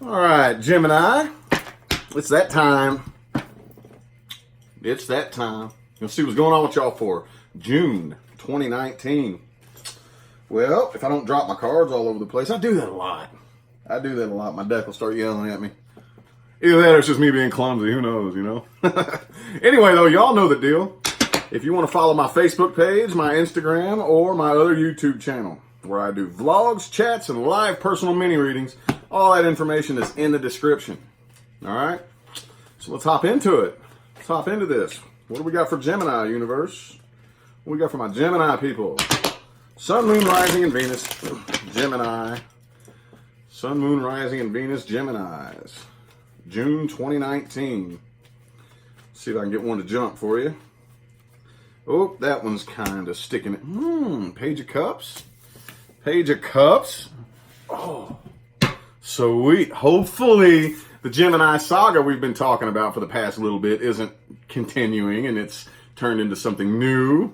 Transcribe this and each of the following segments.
All right, Gemini, it's that time. It's that time. You'll see what's going on with y'all for June 2019. Well, if I don't drop my cards all over the place, I do that a lot. My deck will start yelling at me. Either that or it's just me being clumsy. Who knows, you know? Anyway, though, y'all know the deal. If you want to follow my Facebook page, my Instagram, or my other YouTube channel, where I do vlogs, chats, and live personal mini readings, all that information is in the description. All right? So let's hop into it. Let's hop into this. What do we got for Gemini, universe? What do we got for my Gemini people? Sun, Moon, Rising, and Venus. Gemini. Sun, Moon, Rising, and Venus, Geminis. June 2019. Let's see if I can get one to jump for you. Oh, that one's kind of sticking it. Page of Cups. Page of Cups. Oh, sweet. Hopefully the Gemini saga we've been talking about for the past little bit isn't continuing and it's turned into something new.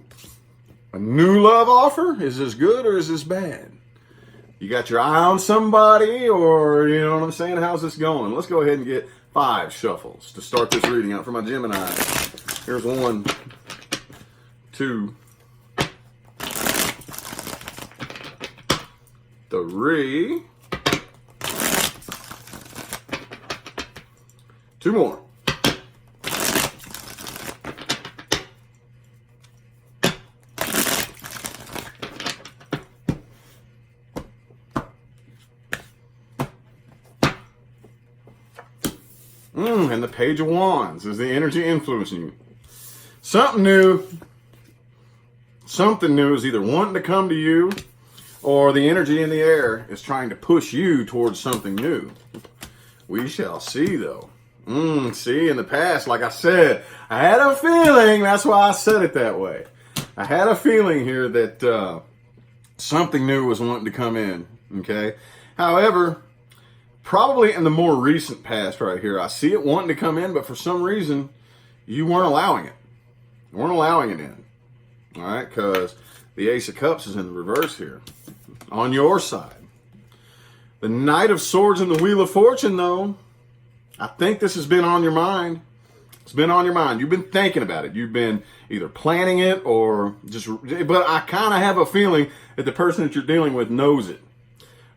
A new love offer? Is this good or is this bad? You got your eye on somebody, or you know what I'm saying? How's this going? Let's go ahead and get 5 shuffles to start this reading out for my Gemini. Here's 1, 2, 3, 2 more. And the Page of Wands is the energy influencing you. Something new is either wanting to come to you, or the energy in the air is trying to push you towards something new. We shall see, though. See, in the past, like I said, I had a feeling, that's why I said it that way. I had a feeling here that something new was wanting to come in, okay? However, probably in the more recent past right here, I see it wanting to come in, but for some reason, you weren't allowing it. You weren't allowing it in. All right, because the Ace of Cups is in the reverse here. On your side. The Knight of Swords and the Wheel of Fortune, though, I think this has been on your mind. It's been on your mind. You've been thinking about it. You've been either planning it or just... But I kind of have a feeling that the person that you're dealing with knows it.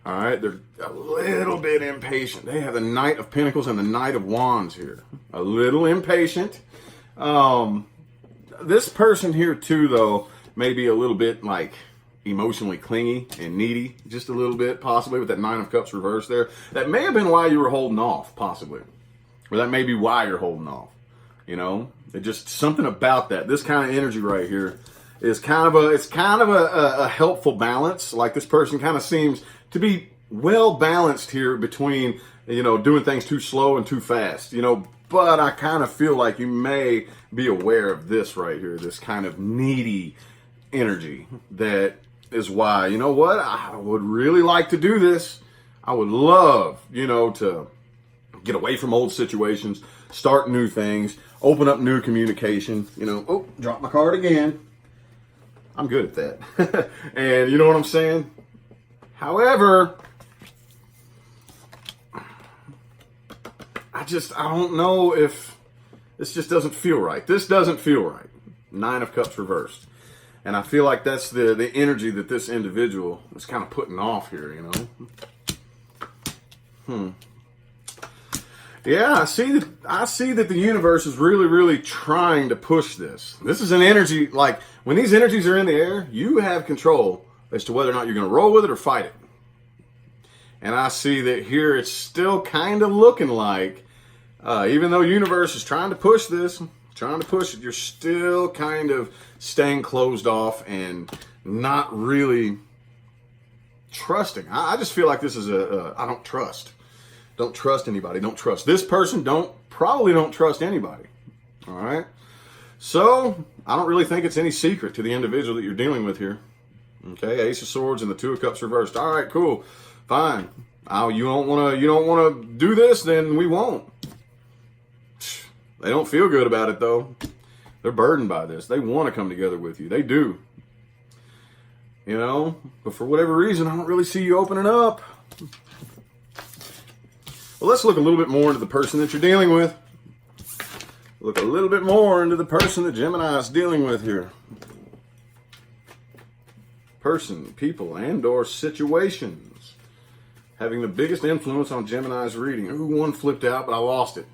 All right, they're a little bit impatient. They have the Knight of Pentacles and the Knight of Wands here. A little impatient. This person here, too, though, may be a little bit, like, emotionally clingy and needy. Just a little bit, possibly, with that Nine of Cups reversed there. That may have been why you were holding off, possibly. Or that may be why you're holding off. You know? It just something about that. This kind of energy right here is kind of a helpful balance. Like, this person kind of seems to be well balanced here between, you know, doing things too slow and too fast, you know, but I kind of feel like you may be aware of this right here, this kind of needy energy. That is why, you know what, I would really like to do this. I would love, you know, to get away from old situations, start new things, open up new communication, you know. Oh, drop my card again. I'm good at that. And you know what I'm saying? However, I don't know if this just doesn't feel right. This doesn't feel right. Nine of Cups reversed. And I feel like that's the energy that this individual is kind of putting off here, you know? Yeah, I see that the universe is really, really trying to push this. This is an energy, like, when these energies are in the air, you have control as to whether or not you're going to roll with it or fight it. And I see that here it's still kind of looking like, even though universe is trying to push this, trying to push it, you're still kind of staying closed off and not really trusting. I just feel like this is I don't trust. Don't trust anybody. Don't trust this person. Probably don't trust anybody. All right? So, I don't really think it's any secret to the individual that you're dealing with here. Okay, Ace of Swords and the Two of Cups reversed. All right, cool, fine. You don't want to do this, then we won't. They don't feel good about it though. They're burdened by this. They want to come together with you. They do. You know, but for whatever reason, I don't really see you opening up. Well, let's look a little bit more into the person that you're dealing with. Look a little bit more into the person that Gemini is dealing with here. Person, people, and or situations having the biggest influence on Gemini's reading. Ooh, one flipped out, but I lost it.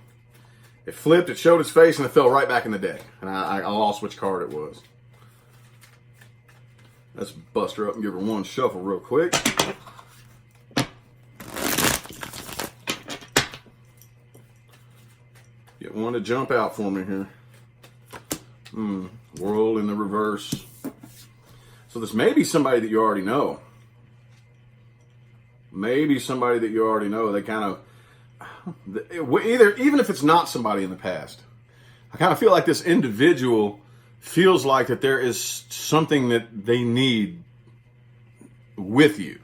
It flipped, it showed its face, and it fell right back in the deck. And I lost which card it was. Let's bust her up and give her one shuffle real quick. Get one to jump out for me here. World in the reverse. So this may be somebody that you already know. Maybe somebody that you already know. They kind of, even if it's not somebody in the past, I kind of feel like this individual feels like that there is something that they need with you,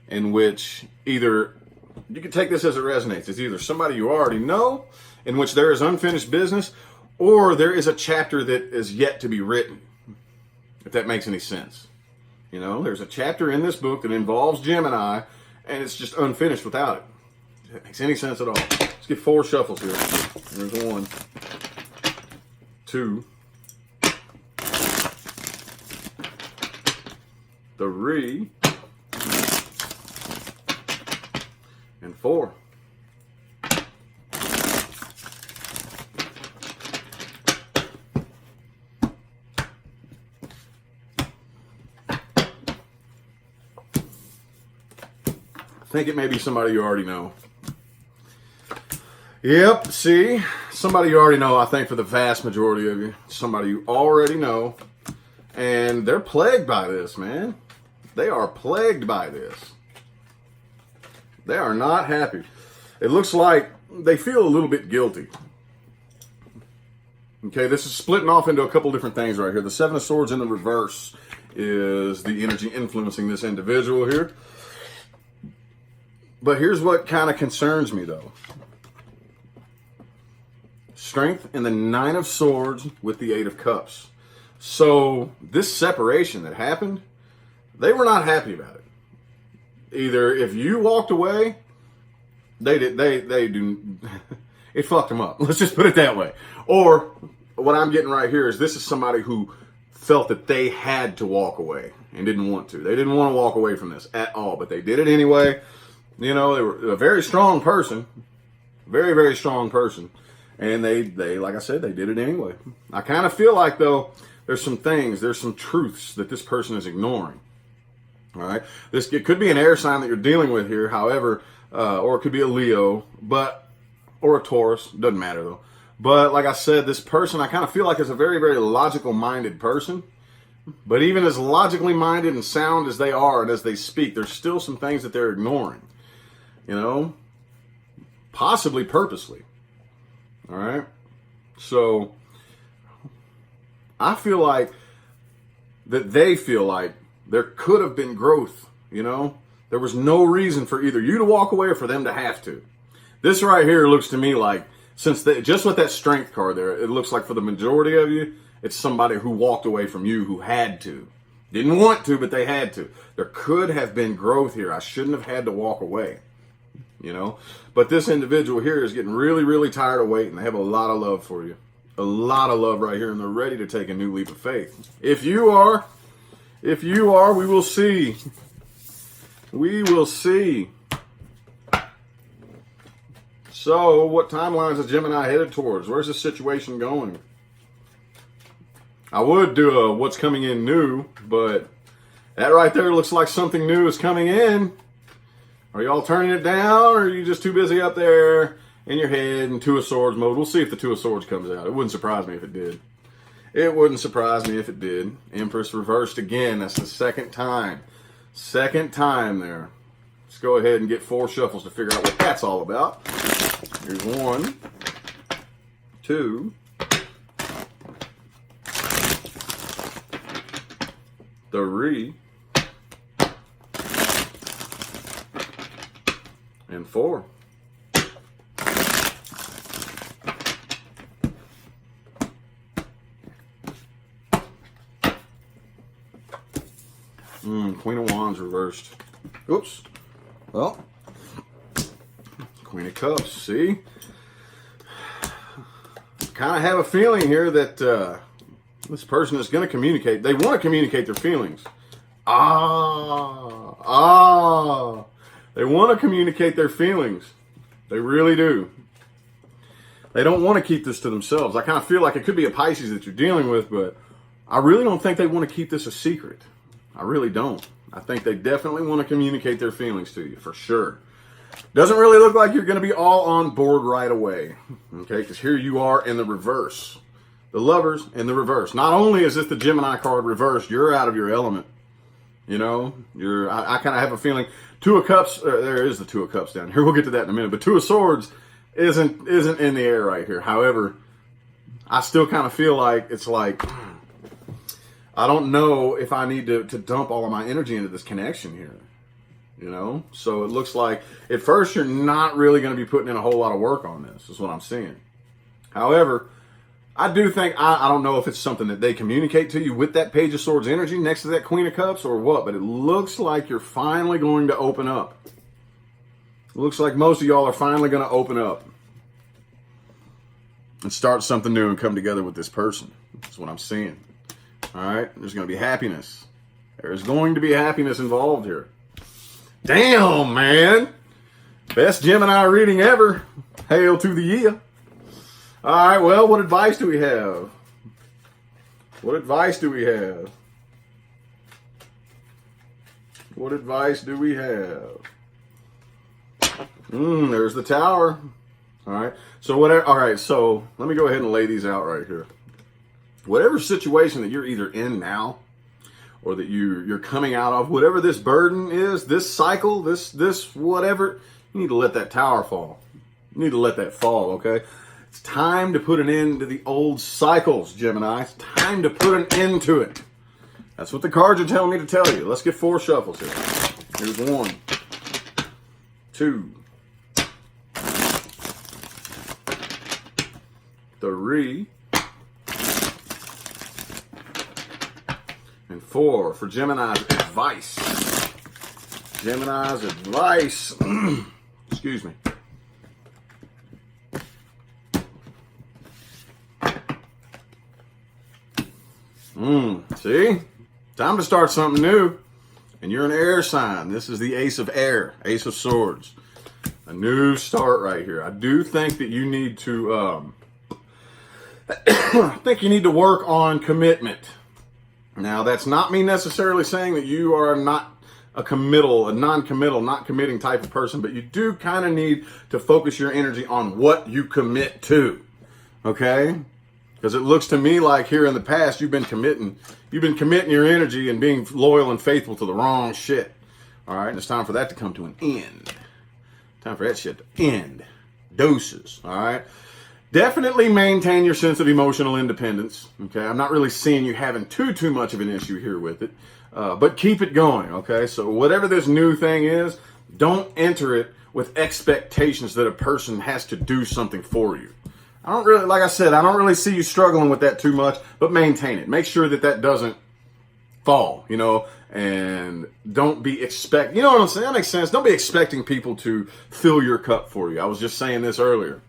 in which either, you can take this as it resonates, it's either somebody you already know, in which there is unfinished business, or there is a chapter that is yet to be written, if that makes any sense. You know, there's a chapter in this book that involves Gemini, and it's just unfinished without it. If that makes any sense at all. Let's get 4 shuffles here. There's 1, 2, 3, and 4. I think it may be somebody you already know. Yep, see? Somebody you already know, I think, for the vast majority of you. Somebody you already know. And they're plagued by this, man. They are plagued by this. They are not happy. It looks like they feel a little bit guilty. Okay, this is splitting off into a couple different things right here. The 7 of Swords in the reverse is the energy influencing this individual here. But here's what kind of concerns me, though. Strength and the 9 of Swords with the 8 of Cups. So this separation that happened, they were not happy about it. Either if you walked away, it fucked them up. Let's just put it that way. Or what I'm getting right here is this is somebody who felt that they had to walk away and didn't want to. They didn't want to walk away from this at all, but they did it anyway. You know, they were a very strong person, very, very strong person. And they, like I said, they did it anyway. I kind of feel like, though, there's some truths that this person is ignoring. All right. It could be an air sign that you're dealing with here, however, or it could be a Leo, or a Taurus. Doesn't matter, though. But like I said, this person, I kind of feel like is a very, very logical-minded person. But even as logically minded and sound as they are and as they speak, there's still some things that they're ignoring. You know, possibly purposely. All right. So I feel like that they feel like there could have been growth. You know, there was no reason for either you to walk away or for them to have to. This right here looks to me like, just with that strength card there, it looks like for the majority of you, it's somebody who walked away from you who had to. Didn't want to, but they had to. There could have been growth here. I shouldn't have had to walk away. You know, but this individual here is getting really, really tired of waiting. They have a lot of love for you, a lot of love right here, and they're ready to take a new leap of faith. If you are, we will see. We will see. So, what timelines is Gemini headed towards? Where's this situation going? I would do a what's coming in new, but that right there looks like something new is coming in. Are y'all turning it down, or are you just too busy up there in your head in 2 of Swords mode? We'll see if the 2 of Swords comes out. It wouldn't surprise me if it did. It wouldn't surprise me if it did. Empress reversed again. That's the second time. Second time there. Let's go ahead and get 4 shuffles to figure out what that's all about. Here's 1, 2, 3, and 4. Queen of Wands reversed. Oops. Well, Queen of Cups, see? Kind of have a feeling here that this person is going to communicate. They want to communicate their feelings. They want to communicate their feelings. They really do. They don't want to keep this to themselves. I kind of feel like it could be a Pisces that you're dealing with, but I really don't think they want to keep this a secret. I really don't. I think they definitely want to communicate their feelings to you, for sure. Doesn't really look like you're going to be all on board right away, okay? Because here you are in the reverse. The Lovers in the reverse. Not only is this the Gemini card reversed, you're out of your element. You know, I kind of have a feeling Two of Cups, there is the Two of Cups down here. We'll get to that in a minute. But Two of Swords isn't in the air right here. However, I still kind of feel like it's like, I don't know if I need to dump all of my energy into this connection here. You know? So it looks like, at first, you're not really going to be putting in a whole lot of work on this, is what I'm seeing. However, I do think, I don't know if it's something that they communicate to you with that Page of Swords energy next to that Queen of Cups or what, but it looks like you're finally going to open up. It looks like most of y'all are finally going to open up and start something new and come together with this person. That's what I'm seeing. All right? There's going to be happiness. There's going to be happiness involved here. Damn, man. Best Gemini reading ever. Hail to the year. All right, well, what advice do we have? What advice do we have? What advice do we have? There's the Tower. All right. So whatever. All right. So let me go ahead and lay these out right here. Whatever situation that you're either in now, or that you're coming out of, whatever this burden is, this cycle, this whatever, you need to let that Tower fall. You need to let that fall. Okay. It's time to put an end to the old cycles, Gemini. It's time to put an end to it. That's what the cards are telling me to tell you. Let's get 4 shuffles here. Here's 1, 2, 3, and 4 for Gemini's advice. Gemini's advice. Excuse me. See? Time to start something new. And you're an air sign. This is the Ace of Air, Ace of Swords. A new start right here. I do think that you need to, I think you need to work on commitment. Now, that's not me necessarily saying that you are not a non-committal, not committing type of person, but you do kind of need to focus your energy on what you commit to. Okay? Because it looks to me like here in the past, you've been committing your energy and being loyal and faithful to the wrong shit. All right, and it's time for that to come to an end. Time for that shit to end. Doses, all right? Definitely maintain your sense of emotional independence, okay? I'm not really seeing you having too much of an issue here with it, but keep it going, okay? So whatever this new thing is, don't enter it with expectations that a person has to do something for you. I don't really, like I said, I don't really see you struggling with that too much, but maintain it. Make sure that doesn't fall, you know, and don't be you know what I'm saying? That makes sense. Don't be expecting people to fill your cup for you. I was just saying this earlier.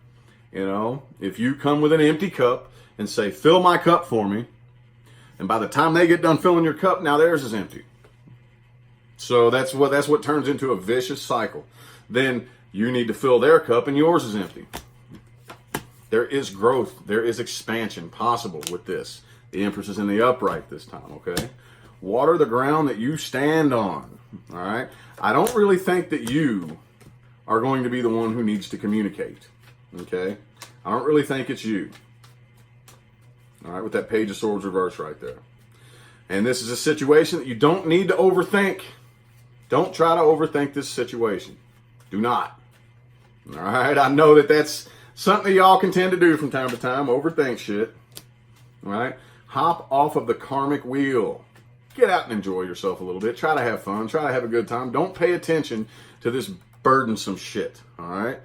You know, if you come with an empty cup and say, fill my cup for me, and by the time they get done filling your cup, now theirs is empty. So that's what turns into a vicious cycle. Then you need to fill their cup and yours is empty. There is growth. There is expansion possible with this. The Empress is in the upright this time, okay? Water the ground that you stand on, all right? I don't really think that you are going to be the one who needs to communicate, okay? I don't really think it's you. All right, with that Page of Swords reverse right there. And this is a situation that you don't need to overthink. Don't try to overthink this situation. Do not. All right, I know that that's something y'all can tend to do from time to time, overthink shit. All right? Hop off of the karmic wheel. Get out and enjoy yourself a little bit. Try to have fun. Try to have a good time. Don't pay attention to this burdensome shit. All right?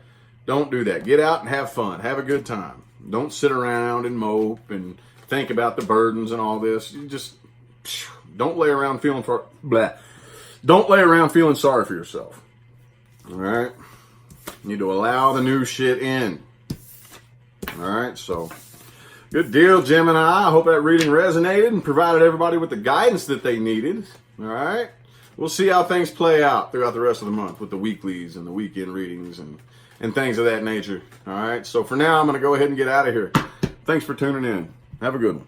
Don't do that. Get out and have fun. Have a good time. Don't sit around and mope and think about the burdens and all this. You just don't lay around feeling sorry for yourself. All right? You need to allow the new shit in. All right, so good deal, Gemini. I hope that reading resonated and provided everybody with the guidance that they needed. All right, we'll see how things play out throughout the rest of the month with the weeklies and the weekend readings and things of that nature. All right, so for now, I'm going to go ahead and get out of here. Thanks for tuning in. Have a good one.